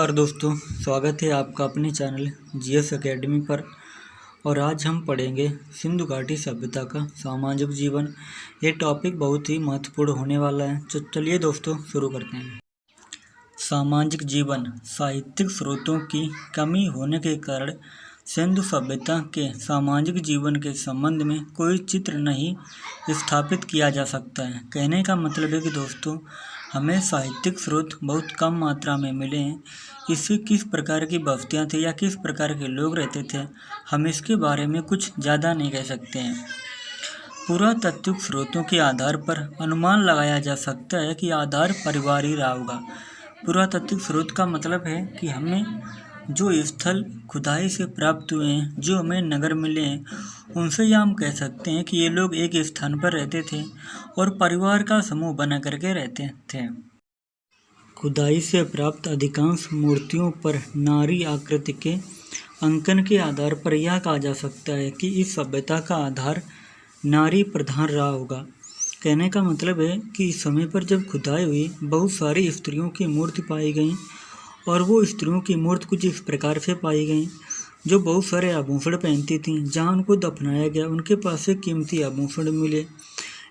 नमस्कार दोस्तों, स्वागत है आपका अपने चैनल जीएस एकेडमी पर। और आज हम पढ़ेंगे सिंधु घाटी सभ्यता का सामाजिक जीवन। ये टॉपिक बहुत ही महत्वपूर्ण होने वाला है। तो चलिए दोस्तों शुरू करते हैं। सामाजिक जीवन। साहित्यिक स्रोतों की कमी होने के कारण सिंधु सभ्यता के सामाजिक जीवन के संबंध में कोई चित्र नहीं स्थापित किया जा सकता है। कहने का मतलब है कि दोस्तों हमें साहित्यिक स्रोत बहुत कम मात्रा में मिले हैं। इससे किस प्रकार की बस्तियाँ थी या किस प्रकार के लोग रहते थे, हम इसके बारे में कुछ ज़्यादा नहीं कह सकते हैं। पुरातात्विक स्रोतों के आधार पर अनुमान लगाया जा सकता है कि आधार परिवार ही रहा होगा। पुरातात्विक स्रोत का मतलब है कि हमें जो स्थल खुदाई से प्राप्त हुए हैं, जो हमें नगर मिले हैं, उनसे यह हम कह सकते हैं कि ये लोग एक स्थान पर रहते थे और परिवार का समूह बना करके रहते थे। खुदाई से प्राप्त अधिकांश मूर्तियों पर नारी आकृति के अंकन के आधार पर यह कहा जा सकता है कि इस सभ्यता का आधार नारी प्रधान रहा होगा। कहने का मतलब है कि इस समय पर जब खुदाई हुई, बहुत सारी स्त्रियों की मूर्ति पाई गई और वो स्त्रियों की मूर्ति कुछ इस प्रकार से पाई गई जो बहुत सारे आभूषण पहनती थीं। जहाँ उनको दफनाया गया उनके पास से कीमती आभूषण मिले।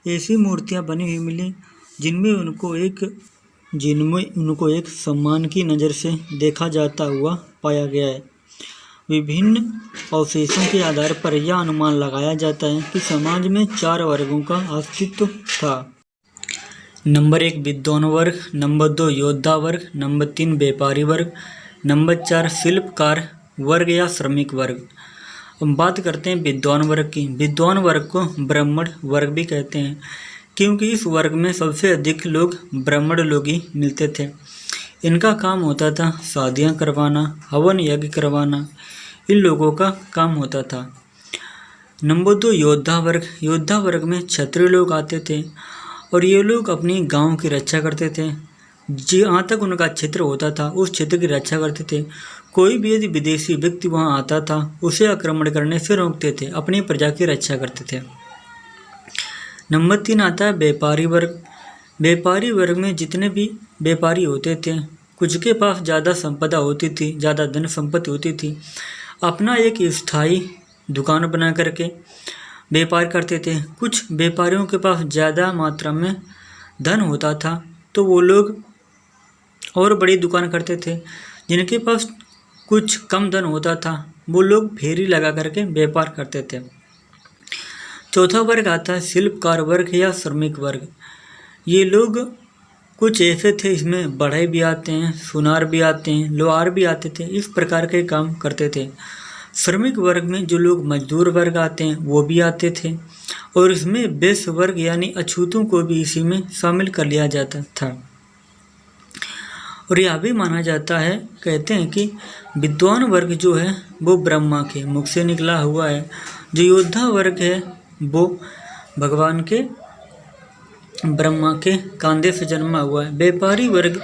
ऐसी मूर्तियाँ बनी हुई मिली जिनमें उनको एक सम्मान की नज़र से देखा जाता हुआ पाया गया है। विभिन्न अवशेषों के आधार पर यह अनुमान लगाया जाता है कि समाज में 4 वर्गों का अस्तित्व था। नंबर 1 विद्वान वर्ग, नंबर 2 योद्धा वर्ग, नंबर 3 व्यापारी वर्ग, नंबर 4 शिल्पकार वर्ग या श्रमिक वर्ग। हम बात करते हैं विद्वान वर्ग की। विद्वान वर्ग को ब्राह्मण वर्ग भी कहते हैं क्योंकि इस वर्ग में सबसे अधिक लोग ब्राह्मण लोग ही मिलते थे। इनका काम होता था शादियाँ करवाना, हवन यज्ञ करवाना, इन लोगों का काम होता था। नंबर 2 योद्धा वर्ग। योद्धा वर्ग में क्षत्रिय लोग आते थे और ये लोग अपनी गांव की रक्षा करते थे। जहाँ तक उनका क्षेत्र होता था उस क्षेत्र की रक्षा करते थे। कोई भी यदि विदेशी व्यक्ति वहाँ आता था उसे आक्रमण करने से रोकते थे, अपनी प्रजा की रक्षा करते थे। नंबर 3 आता है व्यापारी वर्ग। व्यापारी वर्ग में जितने भी व्यापारी होते थे, कुछ के पास ज़्यादा संपदा होती थी, ज़्यादा धन संपत्ति होती थी, अपना एक स्थायी दुकान बना करके व्यापार करते थे। कुछ व्यापारियों के पास ज़्यादा मात्रा में धन होता था तो वो लोग और बड़ी दुकान करते थे। जिनके पास कुछ कम धन होता था वो लोग फेरी लगा करके व्यापार करते थे। चौथा वर्ग आता है शिल्पकार वर्ग या श्रमिक वर्ग। ये लोग कुछ ऐसे थे, इसमें बढ़ई भी आते हैं, सुनार भी आते हैं, लोहार भी आते थे, इस प्रकार के काम करते थे। श्रमिक वर्ग में जो लोग मजदूर वर्ग आते हैं वो भी आते थे और इसमें वैश्य वर्ग यानी अछूतों को भी इसी में शामिल कर लिया जाता था। और यह भी माना जाता है, कहते हैं कि विद्वान वर्ग जो है वो ब्रह्मा के मुख से निकला हुआ है। जो योद्धा वर्ग है वो भगवान के ब्रह्मा के कंधे से जन्मा हुआ है। व्यापारी वर्ग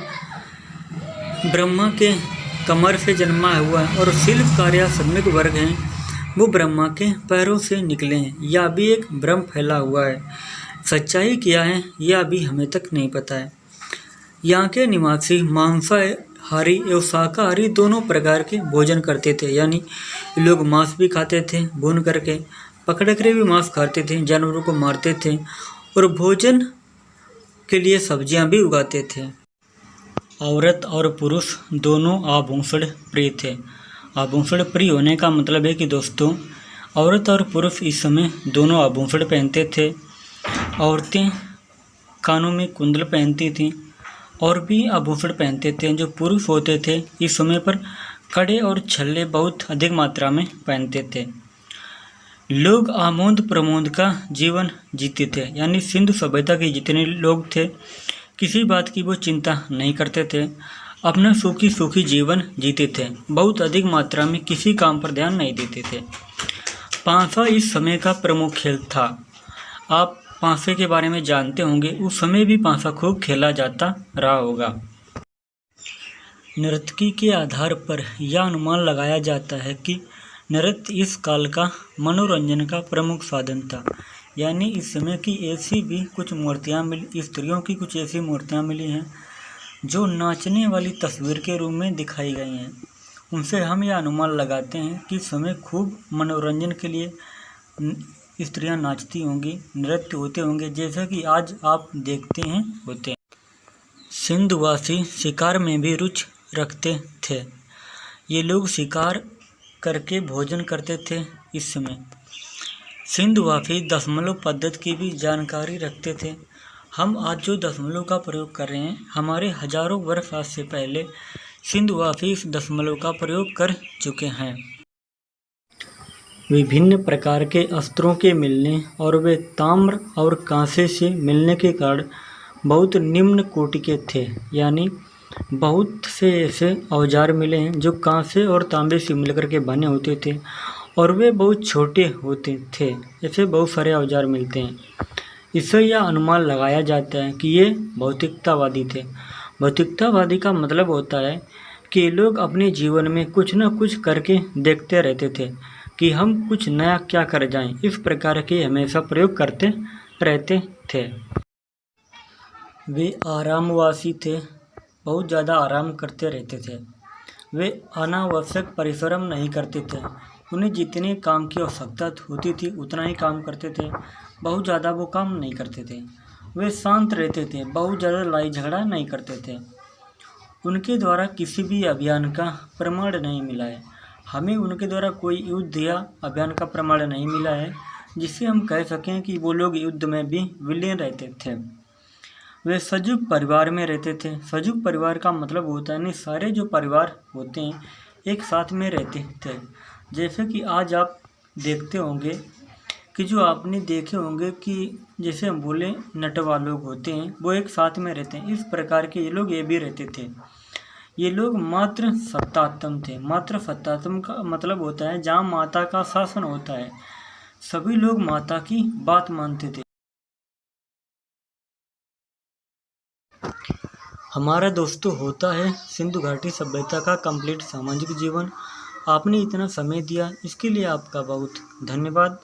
ब्रह्मा के कमर से जन्मा हुआ है और शिल्पकार या श्रमिक वर्ग हैं वो ब्रह्मा के पैरों से निकले हैं। यह भी एक भ्रम फैला हुआ है। सच्चाई क्या है यह अभी हमें तक नहीं पता है। यहाँ के निवासी मांसाहारी एवं शाकाहारी दोनों प्रकार के भोजन करते थे, यानी लोग मांस भी खाते थे भून करके, पकड़ कर भी मांस खाते थे, जानवरों को मारते थे और भोजन के लिए सब्जियां भी उगाते थे। औरत और पुरुष दोनों आभूषण प्रिय थे। आभूषण प्रिय होने का मतलब है कि दोस्तों औरत और पुरुष इस समय दोनों आभूषण पहनते थे। औरतें कानों में कुंडल पहनती थीं और भी आभूषण पहनते थे। जो पुरुष होते थे इस समय पर कड़े और छल्ले बहुत अधिक मात्रा में पहनते थे। लोग आमोद प्रमोद का जीवन जीते थे, यानी सिंधु सभ्यता के जितने लोग थे किसी बात की वो चिंता नहीं करते थे, अपना सुखी जीवन जीते थे, बहुत अधिक मात्रा में किसी काम पर ध्यान नहीं देते थे। पांसा इस समय का प्रमुख खेल था। आप पांसे के बारे में जानते होंगे, उस समय भी पांसा खूब खेला जाता रहा होगा। नर्तकी के आधार पर यह अनुमान लगाया जाता है कि नृत्य इस काल का मनोरंजन का प्रमुख साधन था। यानी इस समय की ऐसी भी कुछ मूर्तियाँ मिली, स्त्रियों की कुछ ऐसी मूर्तियाँ मिली हैं जो नाचने वाली तस्वीर के रूप में दिखाई गई हैं, उनसे हम यह अनुमान लगाते हैं कि समय खूब मनोरंजन के लिए स्त्रियां नाचती होंगी, नृत्य होते होंगे, जैसा कि आज आप देखते हैं होते हैं। सिंधवासी शिकार में भी रुचि रखते थे। ये लोग शिकार करके भोजन करते थे। इस समय सिंधवासी दशमलव पद्धति की भी जानकारी रखते थे। हम आज जो दशमलव का प्रयोग कर रहे हैं, हमारे हजारों वर्ष आज से पहले सिंधवासी इस दशमलव का प्रयोग कर चुके हैं। विभिन्न प्रकार के अस्त्रों के मिलने और वे ताम्र और कांसे से मिलने के कारण बहुत निम्न कोटि के थे, यानी बहुत से ऐसे औजार मिले हैं जो कांसे और तांबे से मिलकर के बने होते थे और वे बहुत छोटे होते थे। ऐसे बहुत सारे औजार मिलते हैं। इससे यह अनुमान लगाया जाता है कि ये भौतिकतावादी थे। भौतिकतावादी का मतलब होता है कि लोग अपने जीवन में कुछ न कुछ करके देखते रहते थे कि हम कुछ नया क्या कर जाएं। इस प्रकार के हमेशा प्रयोग करते रहते थे। वे आरामवासी थे, बहुत ज़्यादा आराम करते रहते थे। वे अनावश्यक परिश्रम नहीं करते थे। उन्हें जितने काम की आवश्यकता होती थी उतना ही काम करते थे, बहुत ज़्यादा वो काम नहीं करते थे। वे शांत रहते थे, बहुत ज़्यादा लड़ाई झगड़ा नहीं करते थे। उनके द्वारा किसी भी अभियान का प्रमाण नहीं मिला है। हमें उनके द्वारा कोई युद्ध या अभियान का प्रमाण नहीं मिला है जिससे हम कह सकें कि वो लोग युद्ध में भी विलीन रहते थे। वे संयुक्त परिवार में रहते थे। संयुक्त परिवार का मतलब होता है नहीं, सारे जो परिवार होते हैं एक साथ में रहते थे। जैसे कि आज आप देखते होंगे कि जो आपने देखे होंगे कि जैसे हम बोले नटवा लोग होते हैं, वो एक साथ में रहते हैं। इस प्रकार के ये लोग ये भी रहते थे। ये लोग मात्र सत्तात्म थे। मात्र सत्तात्म का मतलब होता है जहाँ माता का शासन होता है, सभी लोग माता की बात मानते थे। हमारा दोस्तों होता है सिंधु घाटी सभ्यता का कंप्लीट सामाजिक जीवन। आपने इतना समय दिया, इसके लिए आपका बहुत धन्यवाद।